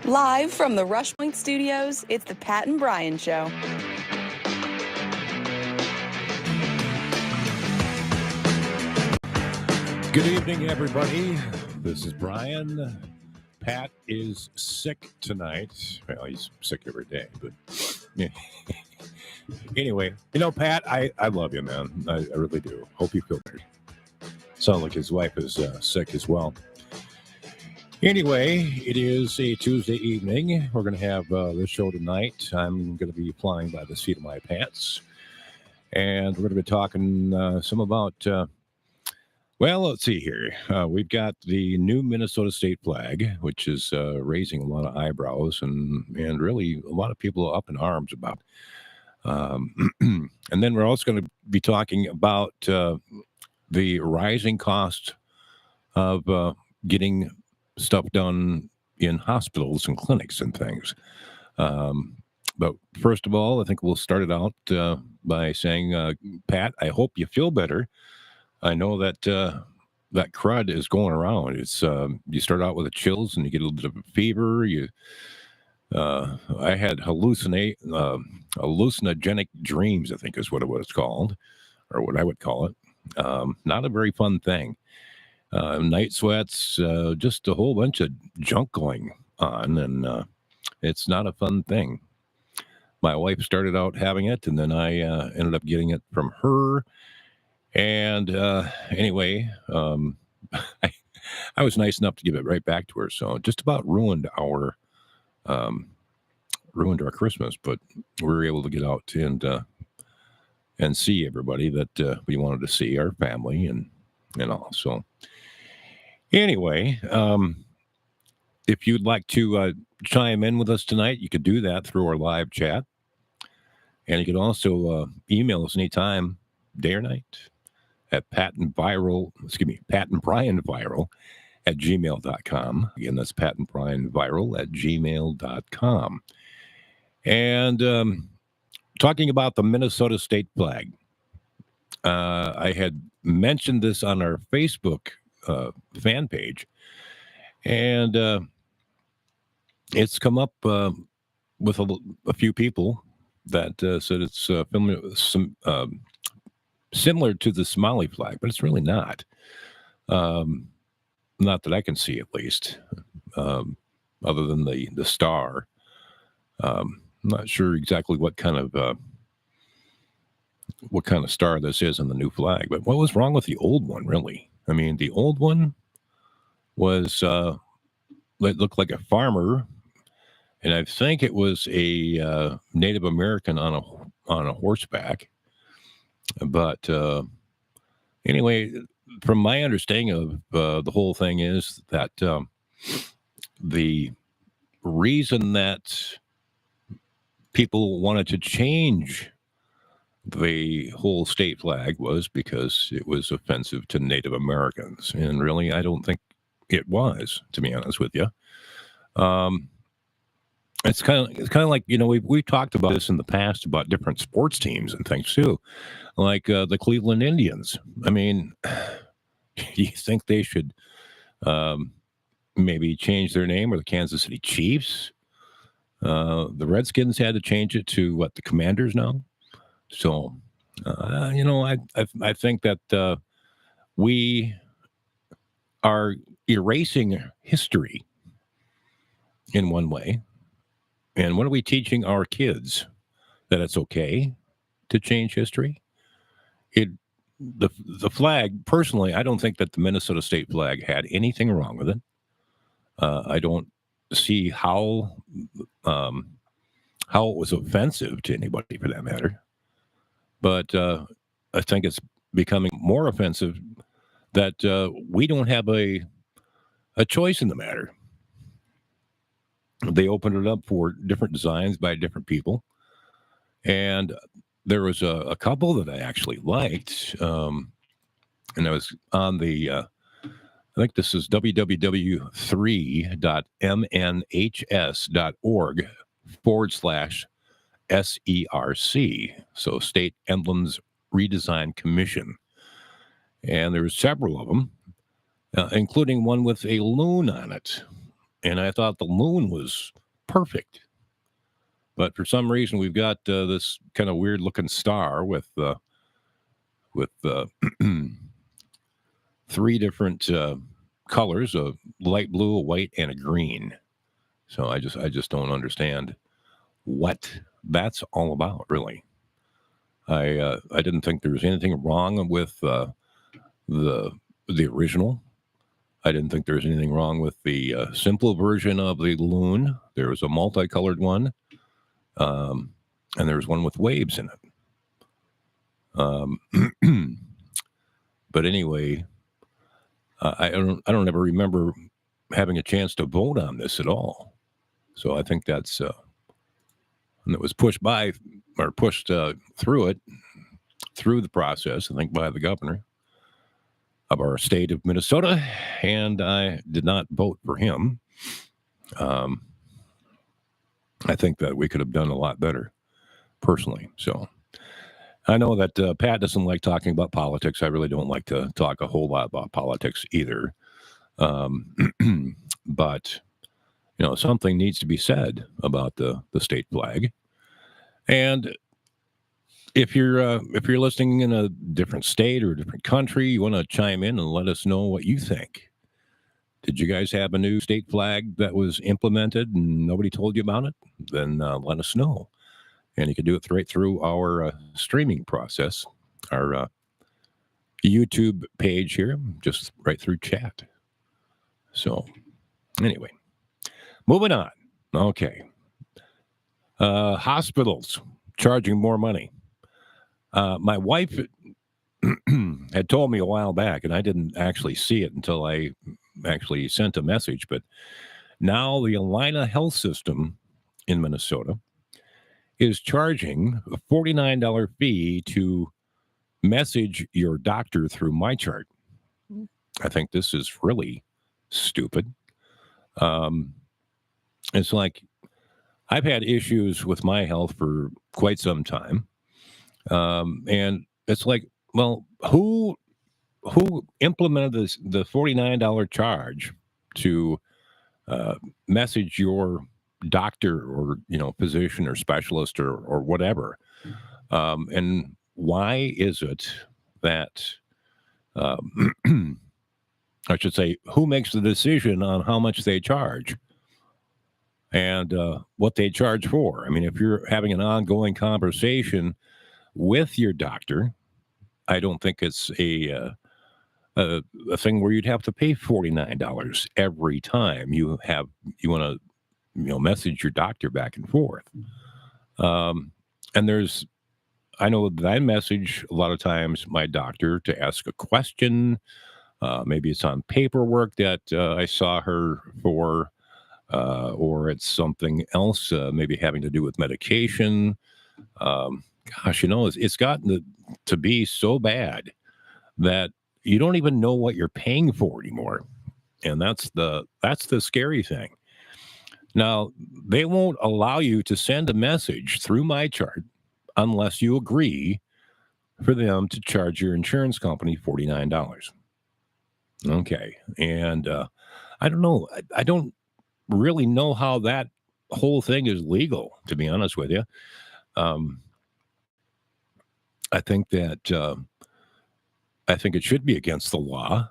Live from the Rushpoint Studios, it's the Pat and Brian Show. Good evening, everybody. This is Brian. Pat is sick tonight. Well, he's sick every day, but yeah. Anyway, Pat, I love you, man. I really do. Hope you feel better. Sounds like his wife is sick as well. Anyway, it is a Tuesday evening. We're going to have this show tonight. I'm going to be flying by the seat of my pants. And we're going to be talking some about, let's see here. We've got the new Minnesota state flag, which is raising a lot of eyebrows and really a lot of people up in arms about. And then we're also going to be talking about the rising cost of getting stuff done in hospitals and clinics and things. But first of all, I think we'll start it out by saying, Pat, I hope you feel better. I know that that crud is going around. It's you start out with the chills and you get a little bit of a fever. I had hallucinogenic dreams, I think is what it was called, or what I would call it. Not a very fun thing. Night sweats, just a whole bunch of junk going on, and it's not a fun thing. My wife started out having it, and then I ended up getting it from her. And anyway, I was nice enough to give it right back to her, so it just about ruined our Christmas. But we were able to get out and see everybody that we wanted to see, our family and all. So. Anyway, if you'd like to chime in with us tonight, you could do that through our live chat. And you can also email us anytime, day or night, at patandbrianviral@gmail.com. Again, that's patandbrianviral@gmail.com. And talking about the Minnesota state flag, I had mentioned this on our Facebook fan page, and it's come up with a few people that said it's similar to the Somali flag, but it's really not. Not that I can see, at least, other than the star. I'm not sure exactly what kind of star this is in the new flag, but what was wrong with the old one, really? I mean, the old one was, it looked like a farmer, and I think it was a Native American on a horseback. But anyway, from my understanding of the whole thing is that the reason that people wanted to change the whole state flag was because it was offensive to Native Americans. And really, I don't think it was, to be honest with you. It's kind of like, we've talked about this in the past about different sports teams and things too, like the Cleveland Indians. I mean, you think they should maybe change their name, or the Kansas City Chiefs? The Redskins had to change it to the Commanders now. So, I think that we are erasing history in one way. And what are we teaching our kids? That it's okay to change history? The flag, personally, I don't think that the Minnesota state flag had anything wrong with it. I don't see how it was offensive to anybody, for that matter. But I think it's becoming more offensive that we don't have a choice in the matter. They opened it up for different designs by different people. And there was a couple that I actually liked. And I was on the, I think this is www.mnhs.org/SERC. So State Emblems Redesign Commission. And there were several of them, including one with a loon on it. and I thought the moon was perfect. But for some reason, we've got this kind of weird looking star with three different colors: a light blue, a white, and a green. So I just don't understand what that's all about, really. I didn't think there was anything wrong with the original. I didn't think there was anything wrong with the simple version of the loon. There was a multicolored one, and there was one with waves in it. But anyway, I don't ever remember having a chance to vote on this at all. So I think that's and it was pushed by or pushed through the process, I think, by the governor of our state of Minnesota, and I did not vote for him. I think that we could have done a lot better, personally. So I know that Pat doesn't like talking about politics. I really don't like to talk a whole lot about politics either. But something needs to be said about the state flag. And if you're listening in a different state or a different country, you want to chime in and let us know what you think. Did you guys have a new state flag that was implemented and nobody told you about it? Then let us know. And you can do it right through our streaming process, our YouTube page here, just right through chat. So anyway, moving on. Okay. Hospitals charging more money. My wife had told me a while back, and I didn't actually see it until I actually sent a message, but now the Allina Health System in Minnesota is charging a $49 fee to message your doctor through MyChart. I think this is really stupid. It's like I've had issues with my health for quite some time. And it's like, well, who implemented the $49 charge to message your doctor or physician or specialist or whatever? And why is it that I should say, who makes the decision on how much they charge and what they charge for? I mean, if you're having an ongoing conversation with your doctor, I don't think it's a thing where you'd have to pay $49 every time you want to message your doctor back and forth. And I know that I message a lot of times my doctor to ask a question. Maybe it's on paperwork that I saw her for, or it's something else, maybe having to do with medication. Gosh, it's gotten to be so bad that you don't even know what you're paying for anymore. And that's the scary thing. Now, they won't allow you to send a message through MyChart unless you agree for them to charge your insurance company $49. Okay. And I don't know. I don't really know how that whole thing is legal, to be honest with you. I think that I think it should be against the law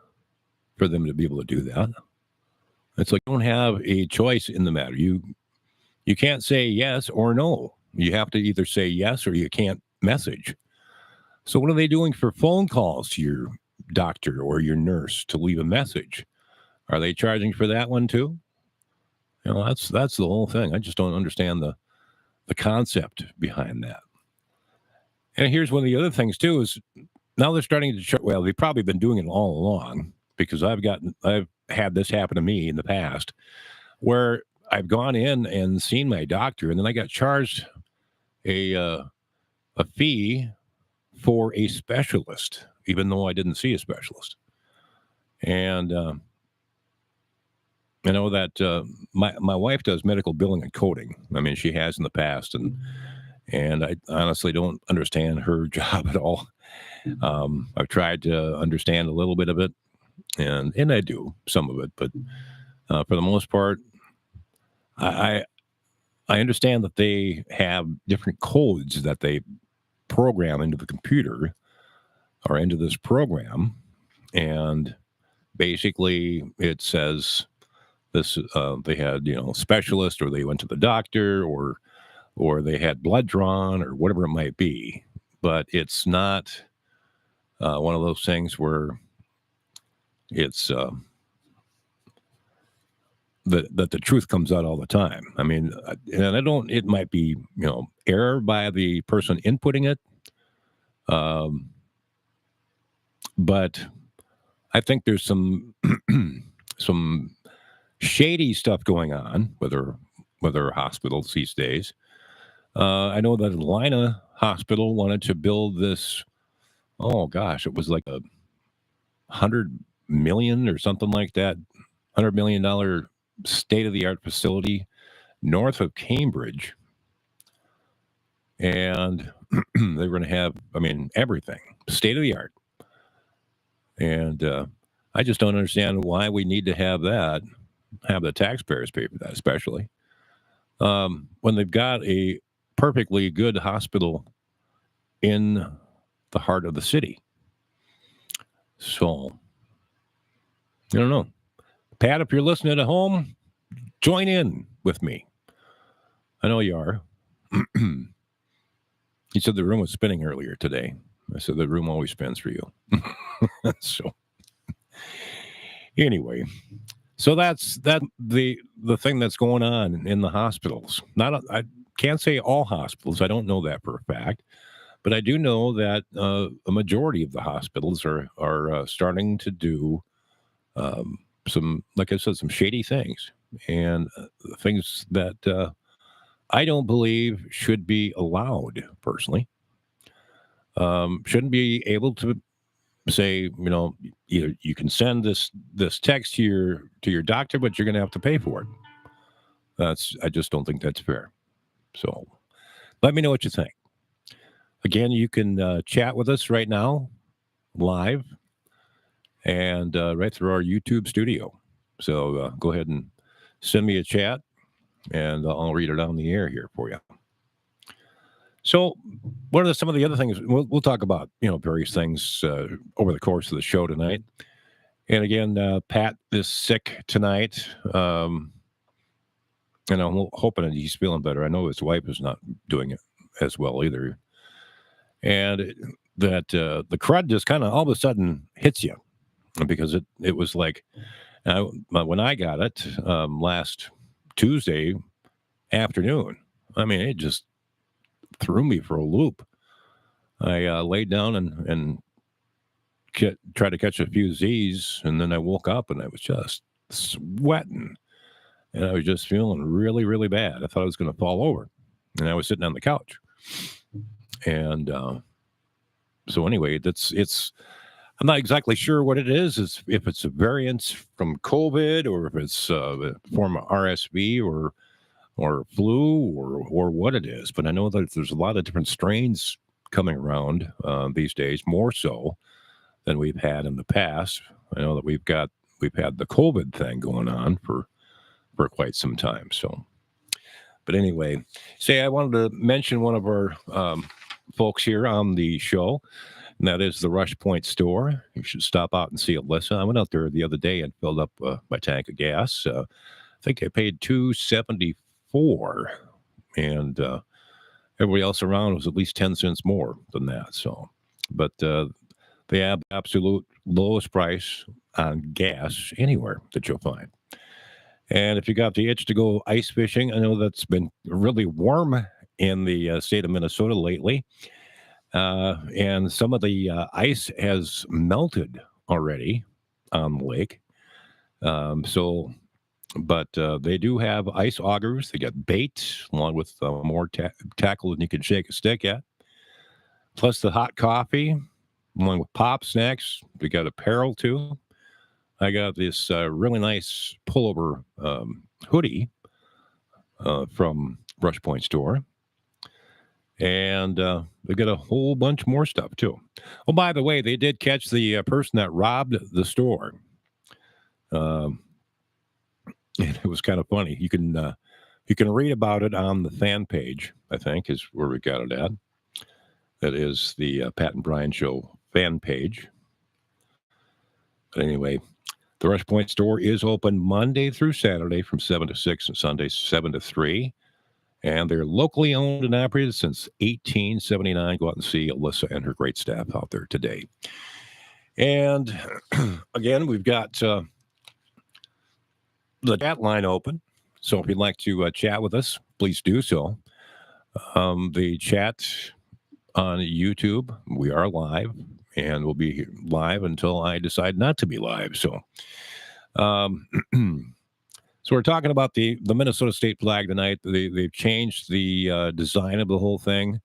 for them to be able to do that. It's like you don't have a choice in the matter. You can't say yes or no. You have to either say yes or you can't message. So what are they doing for phone calls to your doctor or your nurse to leave a message? Are they charging for that one too? That's the whole thing. I just don't understand the concept behind that. And here's one of the other things too is now they're starting to well, they've probably been doing it all along, because I've had this happen to me in the past where I've gone in and seen my doctor and then I got charged a fee for a specialist, even though I didn't see a specialist. And I know that my wife does medical billing and coding. I mean, she has in the past, and I honestly don't understand her job at all. I've tried to understand a little bit of it, and I do some of it, but for the most part, I I understand that they have different codes that they program into the computer or into this program, and basically it says this they had specialist, or they went to the doctor, or they had blood drawn, or whatever it might be, but it's not one of those things where it's that the truth comes out all the time. I mean, and I don't. It might be error by the person inputting it, um, but I think there's some some shady stuff going on with our hospitals these days. I know that Atlanta Hospital wanted to build this. Oh gosh, it was like 100 million or something like that. $100 million state of the art facility north of Cambridge, and they were going to have, I mean, everything state of the art. And I just don't understand why we need to have that, have the taxpayers pay for that, especially when they've got a perfectly good hospital in the heart of the city. So I don't know. Pat, if you're listening at home, join in with me. I know you are. He said the room was spinning earlier today. I said the room always spins for you. So anyway, so that's the thing that's going on in the hospitals. I can't say all hospitals. I don't know that for a fact, but I do know that a majority of the hospitals are starting to do some, like I said, some shady things, and things that I don't believe should be allowed personally. Shouldn't be able to say, either you can send this text to your doctor, but you're going to have to pay for it. I just don't think that's fair. So let me know what you think. Again, you can chat with us right now, live, and right through our YouTube studio. So go ahead and send me a chat, and I'll read it on the air here for you. So, what are some of the other things we'll talk about? Various things over the course of the show tonight. And again, Pat is sick tonight, and I'm hoping that he's feeling better. I know his wife is not doing it as well either, and that the crud just kind of all of a sudden hits you, because it was like when I got it last Tuesday afternoon. I mean, it just threw me for a loop. I laid down and tried to catch a few Z's, and then I woke up and I was just sweating, and I was just feeling really, really bad. I thought I was going to fall over, and I was sitting on the couch. And so anyway, I'm not exactly sure what it is if it's a variant from COVID, or if it's a form of RSV or flu, or what it is. But I know that there's a lot of different strains coming around these days, more so than we've had in the past. I know that we've had the COVID thing going on for quite some time. So, but anyway, I wanted to mention one of our folks here on the show, and that is the Rush Point store. You should stop out and see Alyssa. I went out there the other day and filled up my tank of gas. I think I paid $2.74, and everybody else around was at least 10 cents more than that. So, but they have absolute lowest price on gas anywhere that you'll find. And if you got the itch to go ice fishing, I know that's been really warm in the state of Minnesota lately. And some of the ice has melted already on the lake. But they do have ice augers. They got bait along with more tackle than you can shake a stick at. Plus the hot coffee, along with pop snacks. We got apparel too. I got this really nice pullover hoodie from Rush Point Store. And they got a whole bunch more stuff too. Oh, by the way, they did catch the person that robbed the store. And it was kind of funny. You can You can read about it on the fan page, I think, is where we got it at. That is the Pat and Brian Show fan page. But anyway, the Rush Point store is open Monday through Saturday from 7 to 6 and Sunday 7 to 3. And they're locally owned and operated since 1879. Go out and see Alyssa and her great staff out there today. And again, we've got the chat line open. So if you'd like to chat with us, please do so. The chat on YouTube, we are live, and we'll be live until I decide not to be live. So, so we're talking about the Minnesota state flag tonight. They've changed the design of the whole thing.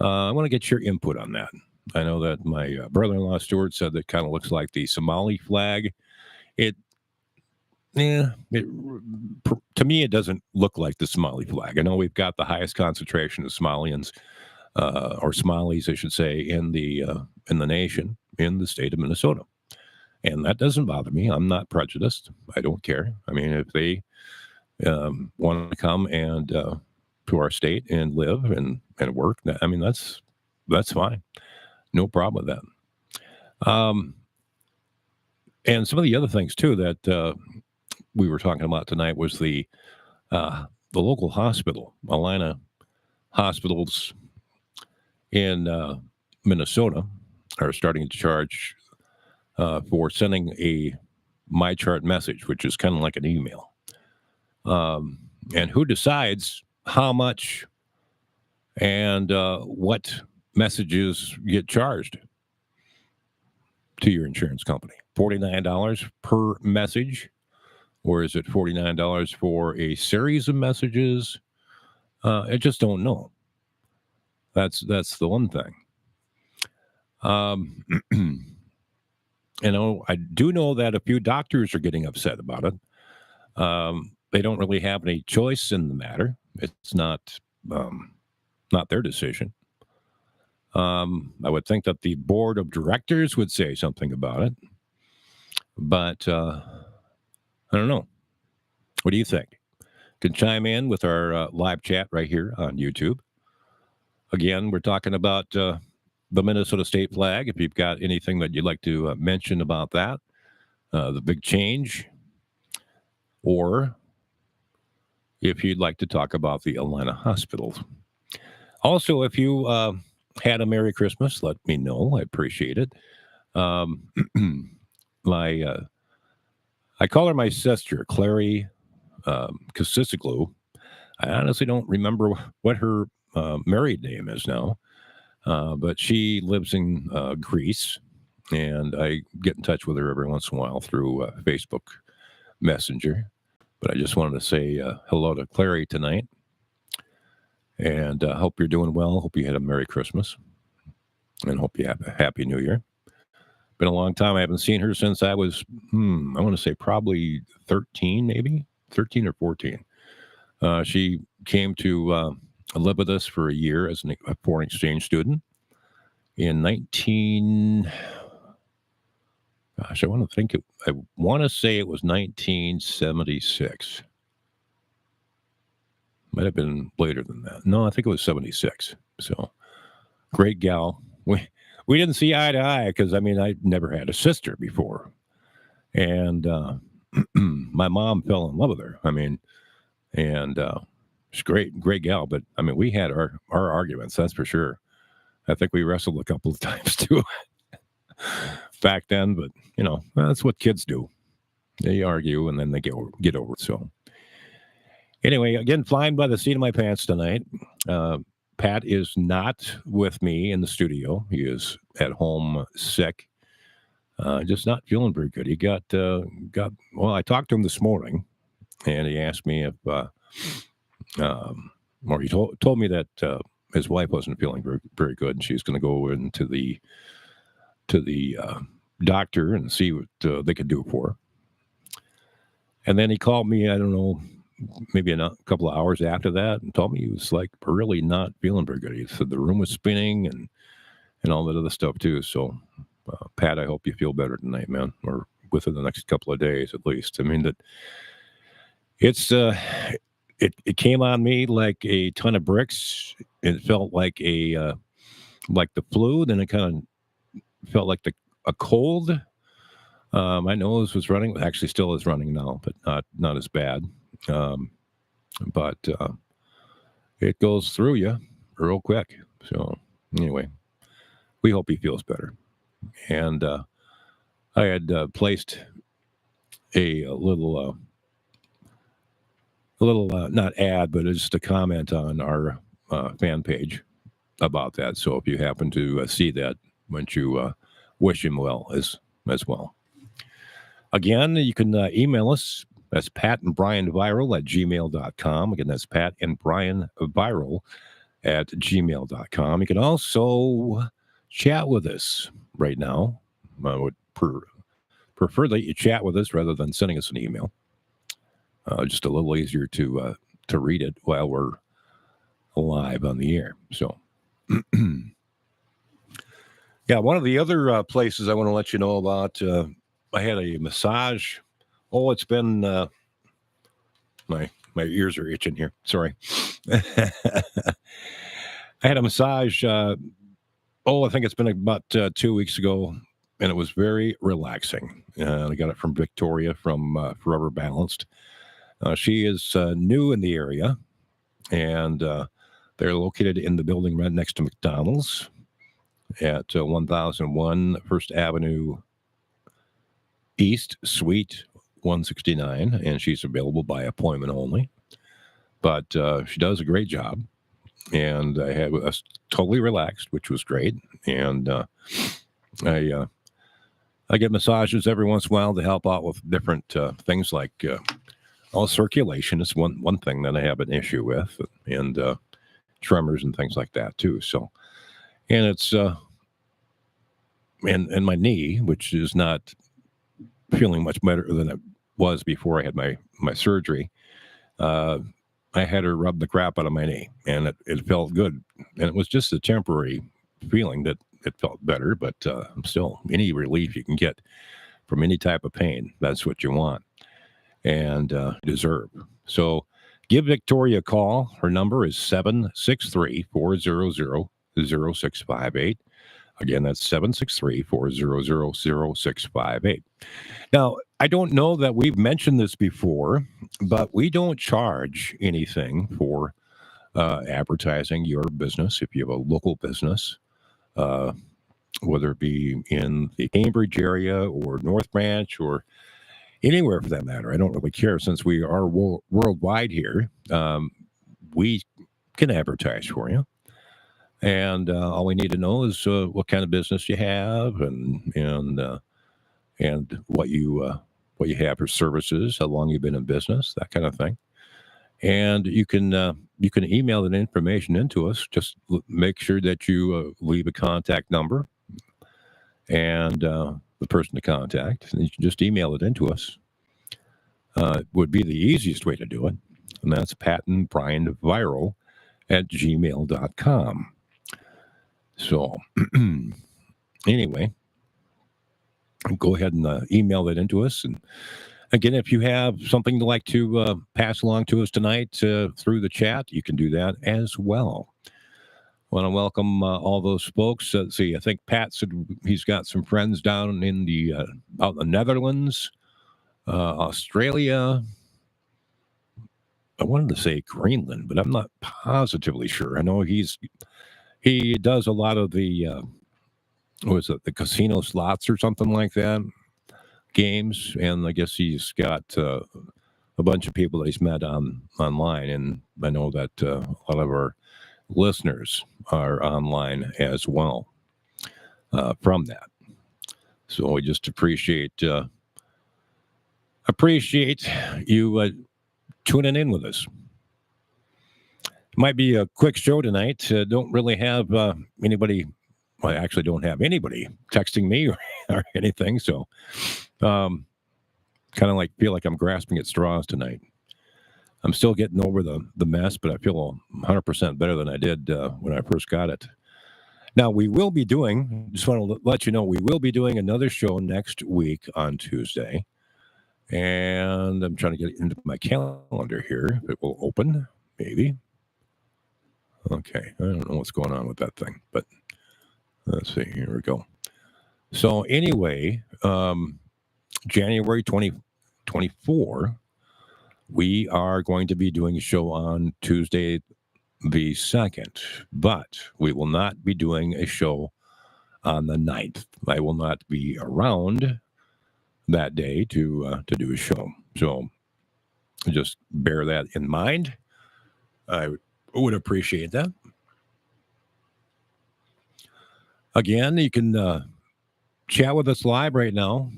I want to get your input on that. I know that my brother-in-law Stuart said that kind of looks like the Somali flag. To me, it doesn't look like the Somali flag. I know we've got the highest concentration of Somalians, or Somalis, I should say, in the nation, in the state of Minnesota, and that doesn't bother me. I'm not prejudiced. I don't care. I mean, if they want to come and to our state and live and work, I mean, that's fine. No problem with that. And some of the other things too that we were talking about tonight was the local hospital, Allina hospitals in Minnesota, are starting to charge for sending a MyChart message, which is kind of like an email. And who decides how much and what messages get charged to your insurance company? $49 per message? Or is it $49 for a series of messages? I just don't know. That's the one thing. I do know that a few doctors are getting upset about it. They don't really have any choice in the matter. It's not their decision. I would think that the board of directors would say something about it, but I don't know. What do you think? You can chime in with our live chat right here on YouTube. Again, we're talking about the Minnesota state flag. If you've got anything that you'd like to mention about that, the big change, or if you'd like to talk about the Allina hospitals. Also, if you had a Merry Christmas, let me know. I appreciate it. I call her my sister, Clary Kasisiglu. I honestly don't remember what her married name is now, but she lives in Greece, and I get in touch with her every once in a while through Facebook Messenger. But I just wanted to say hello to Clary tonight, and hope you're doing well. Hope you had a Merry Christmas, and hope you have a Happy New Year. Been a long time. I haven't seen her since I was, I want to say probably 13, maybe 13 or 14. She came to live with us for a year as a foreign exchange student in I want to say it was 1976. Might have been later than that. No, I think it was 76. So great gal. We didn't see eye to eye because, I mean, I never had a sister before. And my mom fell in love with her. I mean, and she's great gal. But, I mean, we had our arguments, that's for sure. I think we wrestled a couple of times, too, back then. But, you know, that's what kids do. They argue, and then they get over it. So, anyway, again, flying by the seat of my pants tonight. Pat is not with me in the studio. He is at home sick, just not feeling very good. He got. Well, I talked to him this morning, and he asked me if, or he told me that his wife wasn't feeling very, very good, and she's going to go into the doctor and see what they could do for her. And then he called me. I don't know, maybe a couple of hours after that, and told me he was like really not feeling very good. He said the room was spinning and all that other stuff too. So, Pat, I hope you feel better tonight, man, or within the next couple of days at least. I mean, that it's it came on me like a ton of bricks. It felt like like the flu. Then it kind of felt like a cold. My nose was running. Actually, still is running now, but not as bad. Um, but it goes through you real quick. So anyway, we hope he feels better. And I had placed a little not ad, but just a comment on our fan page about that. So if you happen to see that, why don't you wish him well as well. Again, you can email us. That's patandbrianviral@gmail.com. Again, that's patandbrianviral@gmail.com. You can also chat with us right now. I would prefer that you chat with us rather than sending us an email. Just a little easier to read it while we're live on the air. So, yeah, one of the other places I want to let you know about, I had a massage. Oh, it's been my ears are itching here. Sorry. I had a massage. I think it's been about 2 weeks ago, and it was very relaxing. I got it from Victoria from Forever Balanced. She is new in the area, and they're located in the building right next to McDonald's at 1001 First Avenue East, Suite 169, and she's available by appointment only. But she does a great job, and I had us totally relaxed, which was great. And I get massages every once in a while to help out with different things like circulation is one thing that I have an issue with, and tremors and things like that too. So, and it's and my knee, which is not feeling much better than it was before I had my surgery. I had her rub the crap out of my knee, and it felt good. And it was just a temporary feeling that it felt better, but still, any relief you can get from any type of pain, that's what you want and deserve. So give Victoria a call. Her number is 763-400-0658. Again, that's 763-400-0658. Now, I don't know that we've mentioned this before, but we don't charge anything for advertising your business. If you have a local business, whether it be in the Cambridge area or North Branch or anywhere for that matter, I don't really care. Since we are worldwide here, we can advertise for you. And all we need to know is what kind of business you have and what you have for services, how long you've been in business, that kind of thing. And you can email that information into us. Just make sure that you leave a contact number and the person to contact, and you can just email it into us. Would be the easiest way to do it, and that's patandbrianviral@gmail.com. So anyway, go ahead and email that into us. And again, if you have something to like to pass along to us tonight through the chat, you can do that as well. I want to welcome all those folks. Let's see, I think Pat said he's got some friends down in the out in the Netherlands, Australia. I wanted to say Greenland, but I'm not positively sure. I know he does a lot of the was it the casino slots or something like that, games, and I guess he's got a bunch of people that he's met online, and I know that a lot of our listeners are online as well from that. So we just appreciate you tuning in with us. It might be a quick show tonight. Don't really have anybody. Well, I actually don't have anybody texting me or anything. So kind of like feel like I'm grasping at straws tonight. I'm still getting over the mess, but I feel 100% better than I did when I first got it. Now, we will be doing, just want to let you know, we will be doing another show next week on Tuesday. And I'm trying to get into my calendar here. It will open, maybe. Okay. I don't know what's going on with that thing, but let's see. Here we go. So, anyway, January 2024, we are going to be doing a show on Tuesday the 2nd, but we will not be doing a show on the 9th. I will not be around that day to do a show. So just bear that in mind. I would appreciate that. Again, you can chat with us live right now.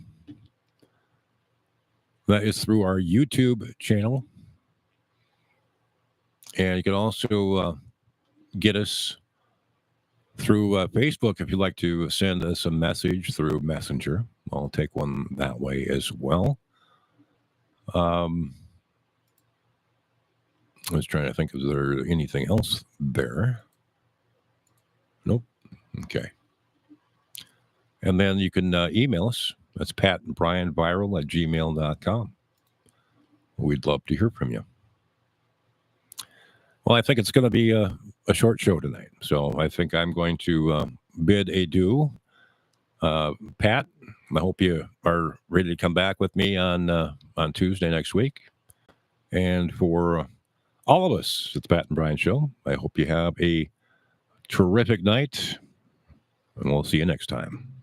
That is through our YouTube channel. And you can also get us through Facebook if you'd like to send us a message through Messenger. I'll take one that way as well. I was trying to think, is there anything else there? Nope. Okay. And then you can email us. That's patandbrianviral@gmail.com. We'd love to hear from you. Well, I think it's going to be a short show tonight. So I think I'm going to bid adieu. Pat, I hope you are ready to come back with me on Tuesday next week. And for all of us at the Pat and Brian Show, I hope you have a terrific night. And we'll see you next time.